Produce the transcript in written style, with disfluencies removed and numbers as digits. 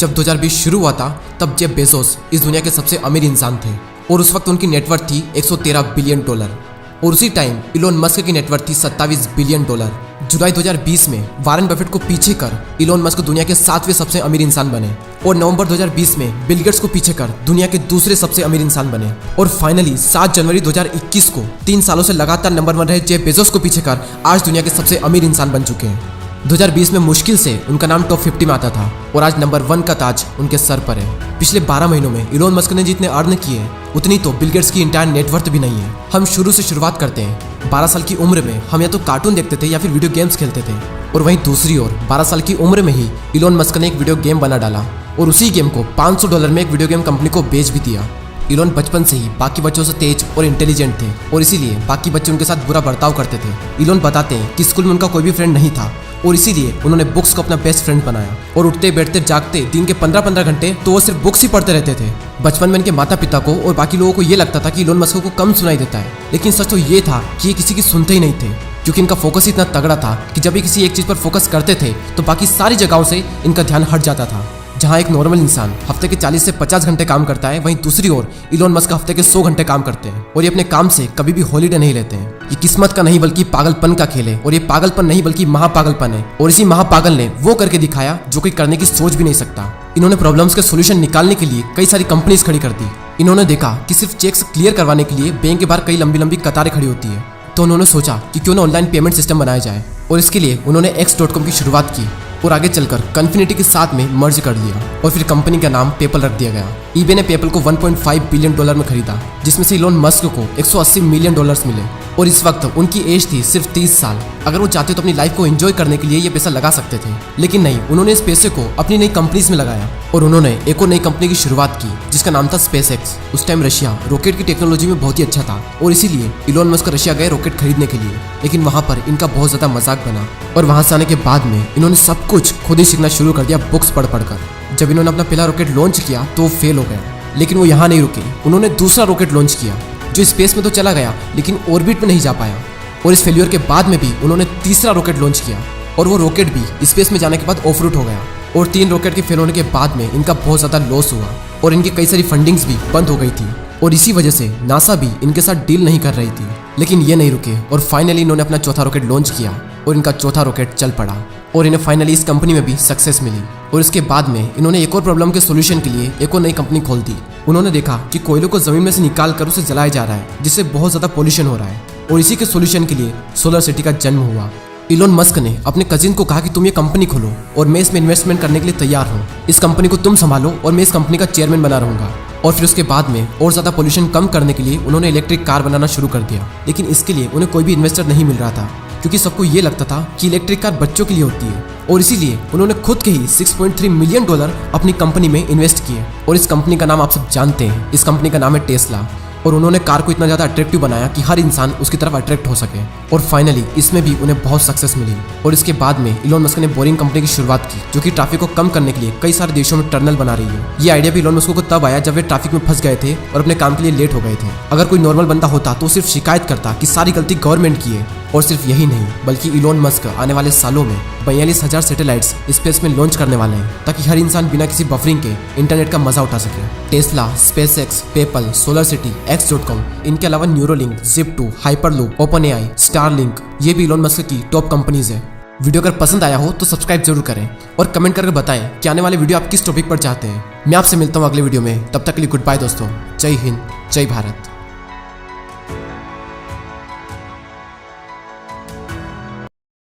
जब 2020 शुरू हुआ था तब जेफ बेजोस इस दुनिया के सबसे अमीर इंसान थे और उस वक्त उनकी नेटवर्थ थी 113 बिलियन डॉलर। और उसी टाइम इलोन मस्क की नेटवर्थ थी 27 बिलियन डॉलर। जुलाई 2020 में वारेन बफेट को पीछे कर इलोन मस्क दुनिया के 7वें सबसे अमीर इंसान बने और नवंबर 2020 में बिल गेट्स को पीछे कर दुनिया के दूसरे सबसे अमीर इंसान बने। और फाइनली 7 जनवरी 2021 को 3 सालों से लगातार नंबर 1 रहे जेफ बेजोस को पीछे कर आज दुनिया के सबसे अमीर इंसान बन चुके हैं। 2020 में मुश्किल से उनका नाम टॉप 50 में आता था और आज नंबर 1 का ताज उनके सर पर है। पिछले 12 महीनों में इलोन मस्क ने जितने अर्न किए उतनी तो बिल गेट्स की इंटायर नेटवर्थ भी नहीं है। हम शुरू से शुरुआत करते हैं। 12 साल की उम्र में हम या तो कार्टून देखते थे या फिर वीडियो गेम्स खेलते थे और वहीं दूसरी ओर 12 साल की उम्र में ही इलोन मस्क ने एक वीडियो गेम बना डाला और उसी गेम को $500 में एक वीडियो गेम कंपनी को बेच भी दिया। इलोन बचपन से ही बाकी बच्चों से तेज और इंटेलिजेंट थे और इसीलिए बाकी बच्चे उनके साथ बुरा बर्ताव करते थे। इलोन बताते हैं कि स्कूल में उनका कोई भी फ्रेंड नहीं था और इसीलिए उन्होंने बुक्स को अपना बेस्ट फ्रेंड बनाया और उठते बैठते जागते दिन के 15-15 घंटे तो वो सिर्फ बुक्स ही पढ़ते रहते थे। बचपन में इनके माता पिता को और बाकी लोगों को ये लगता था कि इलोन मस्क को कम सुनाई देता है, लेकिन सच तो ये था कि ये किसी की सुनते ही नहीं थे क्योंकि इनका फोकस इतना तगड़ा था कि जब ये किसी एक चीज पर फोकस करते थे तो बाकी सारी जगहों से इनका ध्यान हट जाता था। जहां एक नॉर्मल इंसान हफ्ते के 40 से 50 घंटे काम करता है, वहीं दूसरी ओर इलोन मस्क हफ्ते के 100 घंटे काम करते हैं और ये अपने काम से कभी भी हॉलीडे नहीं लेते हैं। ये किस्मत का नहीं बल्कि पागलपन का खेल है और ये पागलपन नहीं बल्कि महापागलपन है और इसी महापागल ने वो करके दिखाया जो कोई करने की सोच भी नहीं सकता। इन्होंने प्रॉब्लम्स के सोल्यूशन निकालने के लिए कई सारी कंपनीज खड़ी कर दी। इन्होंने देखा कि सिर्फ चेक्स क्लियर करवाने के लिए बैंक के बाहर कई लंबी लंबी कतारें खड़ी होती है, तो उन्होंने सोचा कि क्यों ना ऑनलाइन पेमेंट सिस्टम बनाया जाए और इसके लिए उन्होंने X.com की शुरुआत की और आगे चलकर कन्फिनिटी के साथ में मर्ज कर दिया और फिर कंपनी का नाम पेपल रख दिया गया। ईबे ने पेपल को $1.5 बिलियन में खरीदा, जिसमें से इलोन मस्क को $180 मिलियन मिले और इस वक्त उनकी एज थी सिर्फ 30 साल। अगर वो चाहते तो अपनी लाइफ को एंजॉय करने के लिए ये पैसा लगा सकते थे, लेकिन नहीं, उन्होंने इस पैसे को अपनी नई कंपनीज में लगाया और उन्होंने एक और नई कंपनी की शुरुआत की जिसका नाम था SpaceX। उस टाइम रशिया रॉकेट की टेक्नोलॉजी में बहुत ही अच्छा था और इसीलिए इलोन मस्क रशिया गए रॉकेट खरीदने के लिए, लेकिन वहां पर इनका बहुत ज्यादा मजाक बना और वहां से आने के बाद में इन्होंने सब कुछ खुद ही सीखना शुरू कर दिया बुक्स पढ़ कर। जब इन्होंने अपना पहला रॉकेट लॉन्च किया तो वो फेल हो गया, लेकिन वो यहाँ नहीं रुके। उन्होंने दूसरा रॉकेट लॉन्च किया जो स्पेस में तो चला गया लेकिन ऑर्बिट में नहीं जा पाया और इस फेल्यूर के बाद में भी उन्होंने तीसरा रॉकेट लॉन्च किया और वो रॉकेट भी स्पेस में जाने के बाद ऑफ रूट हो गया और 3 रॉकेट के फेल होने के बाद में इनका बहुत ज़्यादा लॉस हुआ और इनकी कई सारी फंडिंग्स भी बंद हो गई थी और इसी वजह से नासा भी इनके साथ डील नहीं कर रही थी। लेकिन ये नहीं रुके और फाइनली इन्होंने अपना चौथा रॉकेट लॉन्च किया और इनका चौथा रॉकेट चल पड़ा और इन्हें फाइनली इस कंपनी में भी सक्सेस मिली। और इसके बाद में इन्होंने एक और प्रॉब्लम के सोल्यूशन के लिए एक और नई कंपनी खोल दी। उन्होंने देखा कि कोयलों को जमीन में से निकाल कर उसे जलाया जा रहा है जिससे बहुत ज़्यादा पोल्यूशन हो रहा है और इसी के सोल्यूशन के लिए सोलर सिटी का जन्म हुआ। इलोन मस्क ने अपने कजिन को कहा कि तुम ये कंपनी खोलो और मैं इसमें इन्वेस्टमेंट करने के लिए तैयार हूँ। इस कंपनी को तुम संभालो और मैं इस कंपनी का चेयरमैन बना रहूंगा। और फिर उसके बाद में और ज़्यादा पोल्यूशन कम करने के लिए उन्होंने इलेक्ट्रिक कार बनाना शुरू कर दिया, लेकिन इसके लिए उन्हें कोई भी इन्वेस्टर नहीं मिल रहा था क्योंकि सबको ये लगता था कि इलेक्ट्रिक कार बच्चों के लिए होती है और इसीलिए उन्होंने खुद के ही $6.3 मिलियन अपनी कंपनी में इन्वेस्ट किए और इस कंपनी का नाम आप सब जानते हैं। इस कंपनी का नाम है टेस्ला और उन्होंने कार को इतना ज़्यादा अट्रैक्टिव बनाया कि हर इंसान उसकी तरफ अट्रैक्ट हो सके और फाइनली इसमें भी उन्हें बहुत सक्सेस मिली। और इसके बाद में इलोन मस्क ने बोरिंग कंपनी की शुरुआत की जो कि ट्रैफिक को कम करने के लिए कई सारे देशों में टनल बना रही है। ये आइडिया भी इलोन मस्क को तब आया जब वे ट्रैफिक में फंस गए थे और अपने काम के लिए लेट हो गए थे। अगर कोई नॉर्मल बंदा होता तो सिर्फ शिकायत करता कि सारी गलती गवर्नमेंट की है। और सिर्फ यही नहीं बल्कि इलोन मस्क आने वाले सालों में 42,000 सैटेलाइट्स स्पेस में लॉन्च करने वाले हैं ताकि हर इंसान बिना किसी बफरिंग के इंटरनेट का मजा उठा सके। Tesla, SpaceX, PayPal, solar city, X.com, इनके अलावा Neuralink, Zip2, hyperloop, OpenAI, Starlink, ये भी इलोन मस्क की टॉप कंपनीज है। वीडियो अगर पसंद आया हो तो सब्सक्राइब जरूर करें और कमेंट करके बताएं कि आने वाले वीडियो आप किस टॉपिक पर चाहते हैं। मैं आपसे मिलता हूँ अगले वीडियो में, तब तक के लिए गुड बाय दोस्तों। जय हिंद, जय भारत।